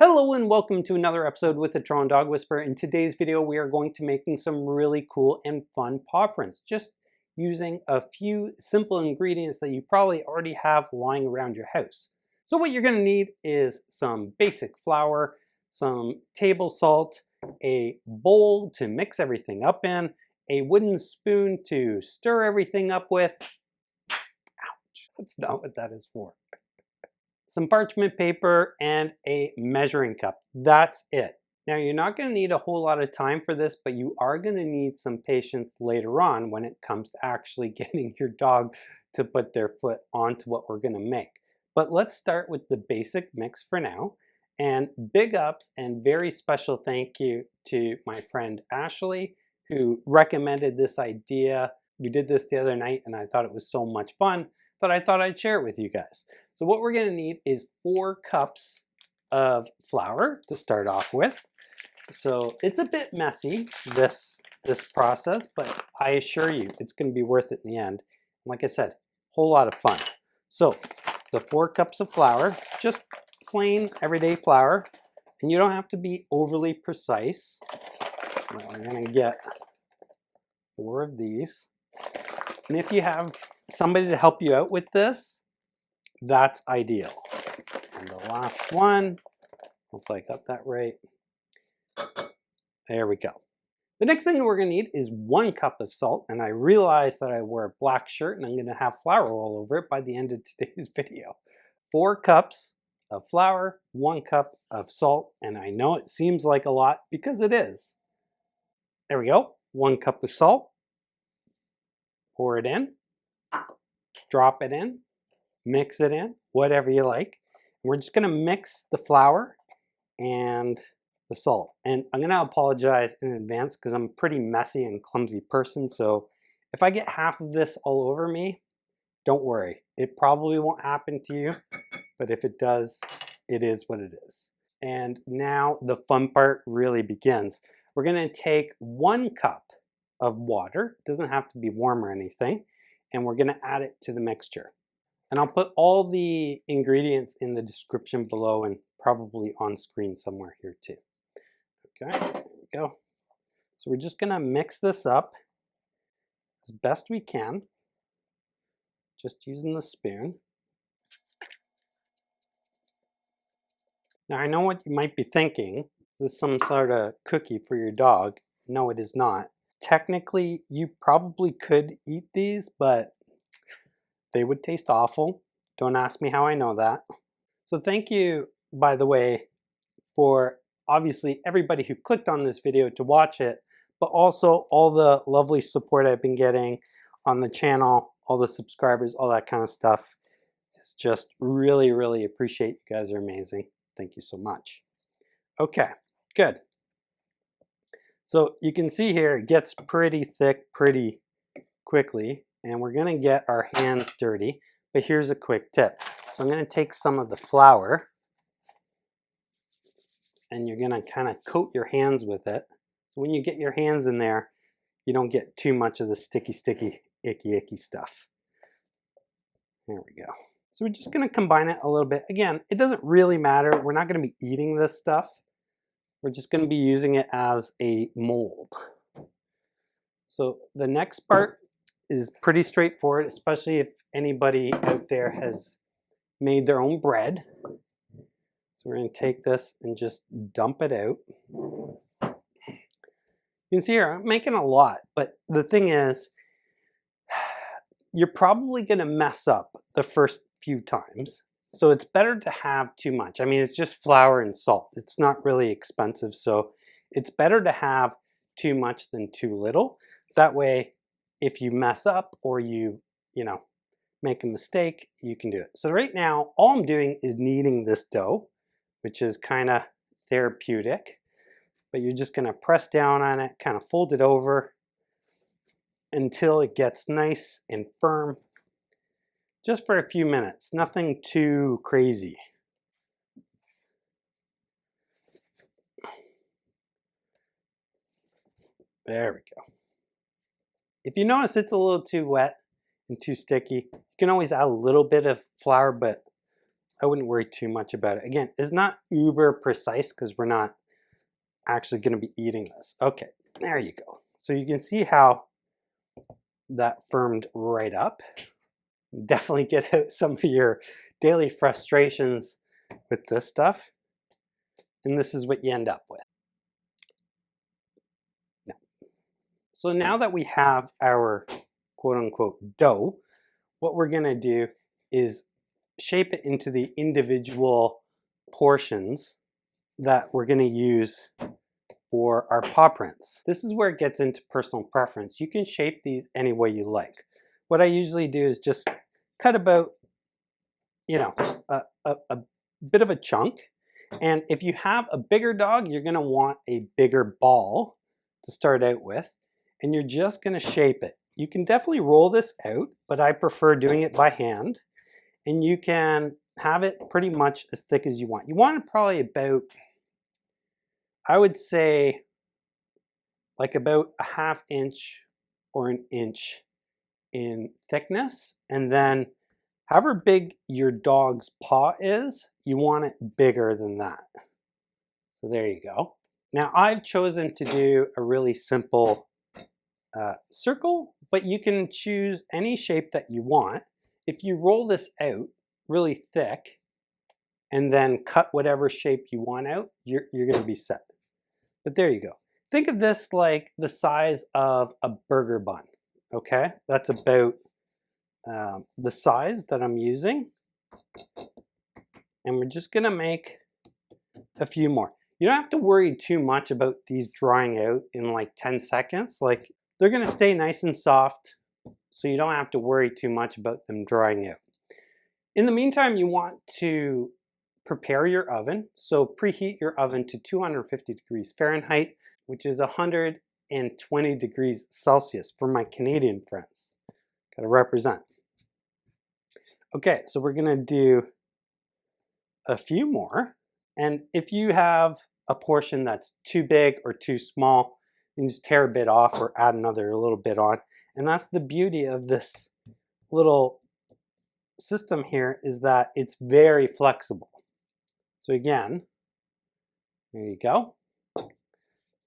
Hello and welcome to another episode with the Toronto Dog Whisperer. In today's video, we are going to making some really cool and fun paw prints, just using a few simple ingredients that you probably already have lying around your house. So what you're going to need is some basic flour, some table salt, a bowl to mix everything up in, a wooden spoon to stir everything up with. Ouch, that's not what that is for. Some parchment paper, and a measuring cup. That's it. Now you're not going to need a whole lot of time for this, but you are going to need some patience later on when it comes to actually getting your dog to put their foot onto what we're going to make. But let's start with the basic mix for now. And big ups and very special thank you to my friend Ashley, who recommended this idea. We did this the other night and I thought it was so much fun that I thought I'd share it with you guys. So what we're going to need is 4 cups of flour to start off with. So it's a bit messy, this process, but I assure you it's going to be worth it in the end. Like I said, whole lot of fun. So the 4 cups of flour, just plain everyday flour, and you don't have to be overly precise. We're going to get 4 of these. And if you have somebody to help you out with this, that's ideal. And the last one, hopefully I got that right. There we go. The next thing we're going to need is 1 cup of salt, and I realized that I wear a black shirt and I'm going to have flour all over it by the end of today's video. 4 cups of flour, 1 cup of salt, and I know it seems like a lot because it is. There we go. 1 cup of salt. Pour it in. Drop it in. Mix it in, whatever you like. We're just going to mix the flour and the salt. And I'm going to apologize in advance because I'm a pretty messy and clumsy person. So if I get half of this all over me, don't worry. It probably won't happen to you, but if it does, it is what it is. And now the fun part really begins. We're going to take 1 cup of water. It doesn't have to be warm or anything. And we're going to add it to the mixture. And I'll put all the ingredients in the description below and probably on screen somewhere here too. Okay, there we go. So we're just gonna mix this up as best we can, just using the spoon. Now I know what you might be thinking. Is this some sort of cookie for your dog? No, it is not. Technically, you probably could eat these, but they would taste awful. Don't ask me how I know that. So thank you, by the way, for obviously everybody who clicked on this video to watch it, but also all the lovely support I've been getting on the channel, all the subscribers, all that kind of stuff. It's just really, really appreciate you guys are amazing. Thank you so much. Okay, good. So you can see here it gets pretty thick pretty quickly. And we're going to get our hands dirty, but here's a quick tip. So I'm going to take some of the flour and you're going to kind of coat your hands with it. So when you get your hands in there, you don't get too much of the sticky, icky stuff. There we go. So we're just going to combine it a little bit. Again, it doesn't really matter. We're not going to be eating this stuff. We're just going to be using it as a mold. So the next part is pretty straightforward, especially if anybody out there has made their own bread. So we're going to take this and just dump it out. You can see here, I'm making a lot, but the thing is, you're probably going to mess up the first few times. So it's better to have too much. I mean, it's just flour and salt. It's not really expensive, so it's better to have too much than too little. That way, if you mess up or you make a mistake, you can do it. So right now, all I'm doing is kneading this dough, which is kind of therapeutic. But you're just going to press down on it, kind of fold it over until it gets nice and firm. Just for a few minutes, nothing too crazy. There we go. If you notice it's a little too wet and too sticky, you can always add a little bit of flour, but I wouldn't worry too much about it. Again, it's not uber precise because we're not actually going to be eating this. Okay, there you go. So you can see how that firmed right up. Definitely get out some of your daily frustrations with this stuff. And this is what you end up with. Now, so now that we have our quote unquote dough, what we're going to do is shape it into the individual portions that we're going to use for our paw prints. This is where it gets into personal preference. You can shape these any way you like. What I usually do is just cut about, you know, a bit of a chunk. And if you have a bigger dog, you're going to want a bigger ball to start out with. And you're just going to shape it. You can definitely roll this out, but I prefer doing it by hand. And you can have it pretty much as thick as you want. You want it probably about, I would say, like about a ½ inch or an inch in thickness. And then however big your dog's paw is, you want it bigger than that. So there you go. Now I've chosen to do a really simple circle, but you can choose any shape that you want. If you roll this out really thick and then cut whatever shape you want out, you're going to be set. But there you go. Think of this like the size of a burger bun, okay? That's about the size that I'm using. And we're just gonna make a few more. You don't have to worry too much about these drying out in like 10 seconds. Like they're gonna stay nice and soft, so you don't have to worry too much about them drying out. In the meantime, you want to prepare your oven. So preheat your oven to 250 degrees Fahrenheit, which is 120 degrees Celsius for my Canadian friends. Gotta represent. Okay, so we're gonna do a few more. And if you have a portion that's too big or too small, you can just tear a bit off or add another little bit on. And that's the beauty of this little system here, is that it's very flexible. So again, there you go.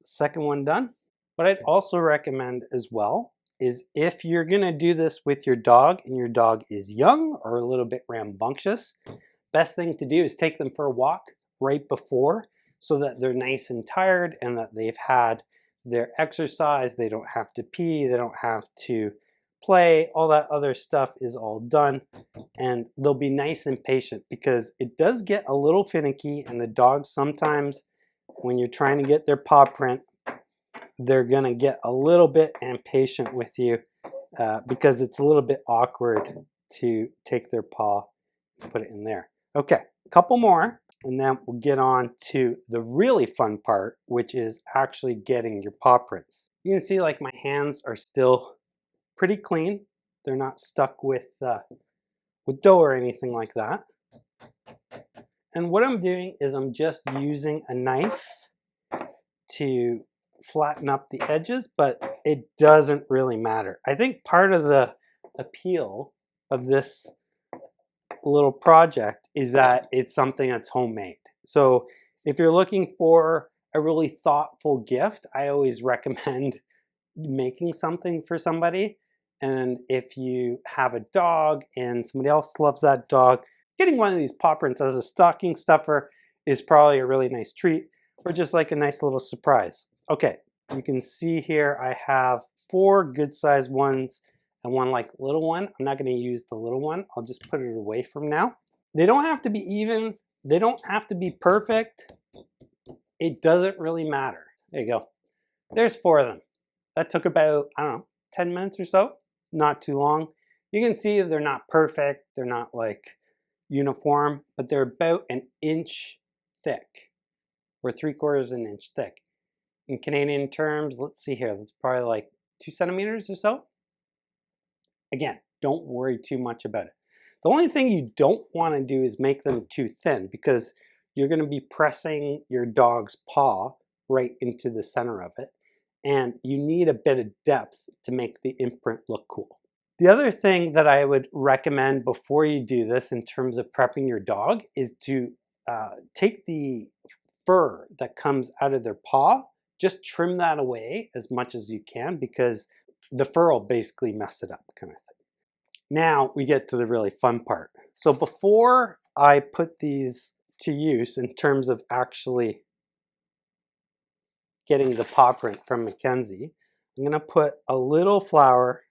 Second one done. What I'd also recommend as well is if you're gonna do this with your dog and your dog is young or a little bit rambunctious, best thing to do is take them for a walk right before so that they're nice and tired and that they've had their exercise. They don't have to pee, they don't have to play, all that other stuff is all done, and they'll be nice and patient, because it does get a little finicky, and the dogs sometimes, when you're trying to get their paw print, they're gonna get a little bit impatient with you because it's a little bit awkward to take their paw and put it in there. Okay, a couple more, and then we'll get on to the really fun part, which is actually getting your paw prints. You can see like my hands are still pretty clean. They're not stuck with dough or anything like that. And what I'm doing is I'm just using a knife to flatten up the edges, but it doesn't really matter. I think part of the appeal of this little project is that it's something that's homemade. So if you're looking for a really thoughtful gift, I always recommend making something for somebody. And if you have a dog and somebody else loves that dog, getting one of these paw prints as a stocking stuffer is probably a really nice treat, or just like a nice little surprise. Okay, you can see here I have 4 good sized ones and one like little one. I'm not going to use the little one. I'll just put it away from now. They don't have to be even. They don't have to be perfect. It doesn't really matter. There you go. There's 4 of them. That took about, I don't know, 10 minutes or so. Not too long. You can see they're not perfect. They're not like uniform, but they're about an inch thick, or 3/4 an inch thick. In Canadian terms, let's see here, that's probably like 2 centimeters or so. Again, don't worry too much about it. The only thing you don't want to do is make them too thin, because you're going to be pressing your dog's paw right into the center of it, and you need a bit of depth to make the imprint look cool. The other thing that I would recommend before you do this in terms of prepping your dog is to take the fur that comes out of their paw, just trim that away as much as you can because the fur will basically mess it up kind of thing. Now we get to the really fun part. So before I put these to use in terms of actually getting the paw print from Mackenzie, I'm going to put a little flour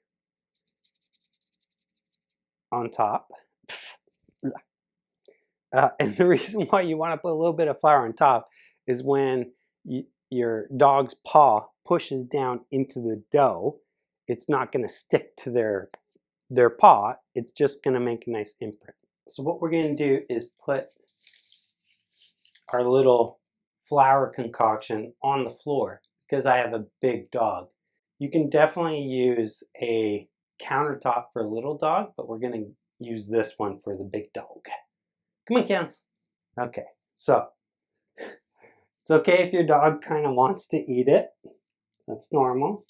on top. And the reason why you want to put a little bit of flour on top is when your dog's paw pushes down into the dough, it's not going to stick to their paw. It's just going to make a nice imprint. So what we're going to do is put our little flour concoction on the floor because I have a big dog. You can definitely use a countertop for a little dog, but we're going to use this one for the big dog. Come on, Kens. Okay, so it's okay if your dog kind of wants to eat it. That's normal.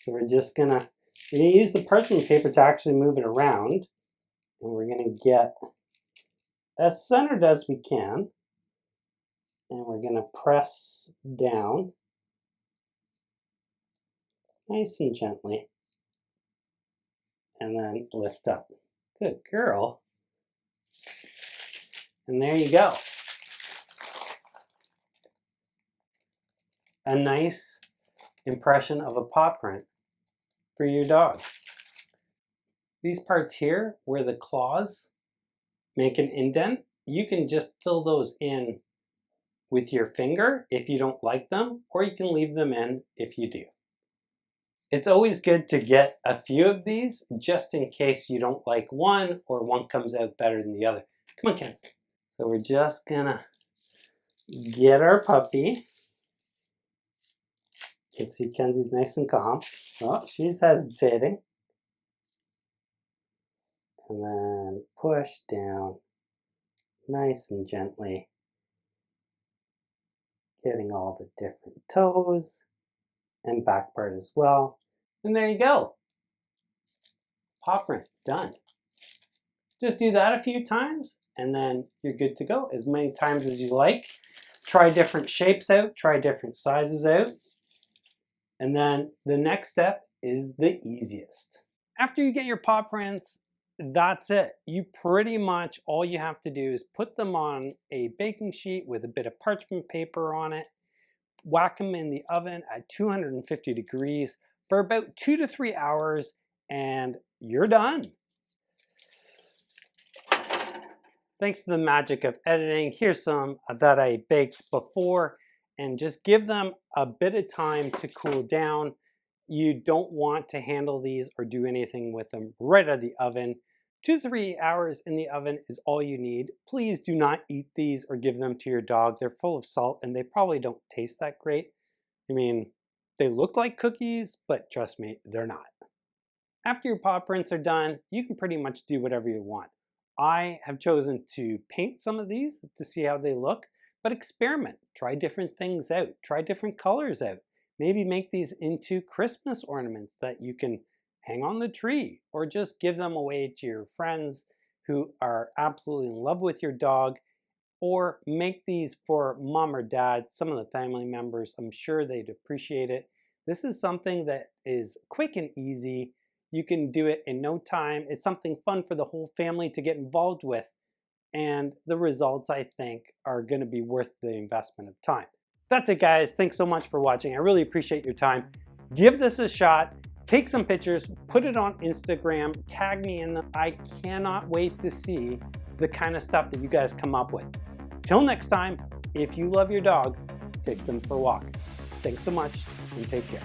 So we're gonna use the parchment paper to actually move it around. And we're gonna get as centered as we can. And we're gonna press down nice and gently. And then lift up. Good girl. And there you go. A nice impression of a paw print for your dog. These parts here where the claws make an indent, you can just fill those in with your finger if you don't like them, or you can leave them in if you do. It's always good to get a few of these just in case you don't like one or one comes out better than the other. Come on, Ken. So we're just gonna get our puppy. You can see Kenzie's nice and calm. Oh, she's hesitating. And then push down nice and gently, getting all the different toes and back part as well. And there you go. Paw print done. Just do that a few times and then you're good to go as many times as you like. Try different shapes out, try different sizes out. And then the next step is the easiest. After you get your paw prints, that's it. You pretty much, all you have to do is put them on a baking sheet with a bit of parchment paper on it, whack them in the oven at 250 degrees for about 2 to 3 hours, and you're done. Thanks to the magic of editing, here's some that I baked before, and just give them a bit of time to cool down. You don't want to handle these or do anything with them right out of the oven. 2 to 3 hours in the oven is all you need. Please do not eat these or give them to your dog. They're full of salt and they probably don't taste that great. I mean, they look like cookies, but trust me, they're not. After your paw prints are done, you can pretty much do whatever you want. I have chosen to paint some of these to see how they look, but experiment. Try different things out. Try different colors out. Maybe make these into Christmas ornaments that you can hang on the tree or just give them away to your friends who are absolutely in love with your dog, or make these for mom or dad, some of the family members. I'm sure they'd appreciate it. This is something that is quick and easy. You can do it in no time. It's something fun for the whole family to get involved with. And the results, I think, are going to be worth the investment of time. That's it, guys. Thanks so much for watching. I really appreciate your time. Give this a shot. Take some pictures, put it on Instagram, tag me in them. I cannot wait to see the kind of stuff that you guys come up with. Till next time, if you love your dog, take them for a walk. Thanks so much and take care.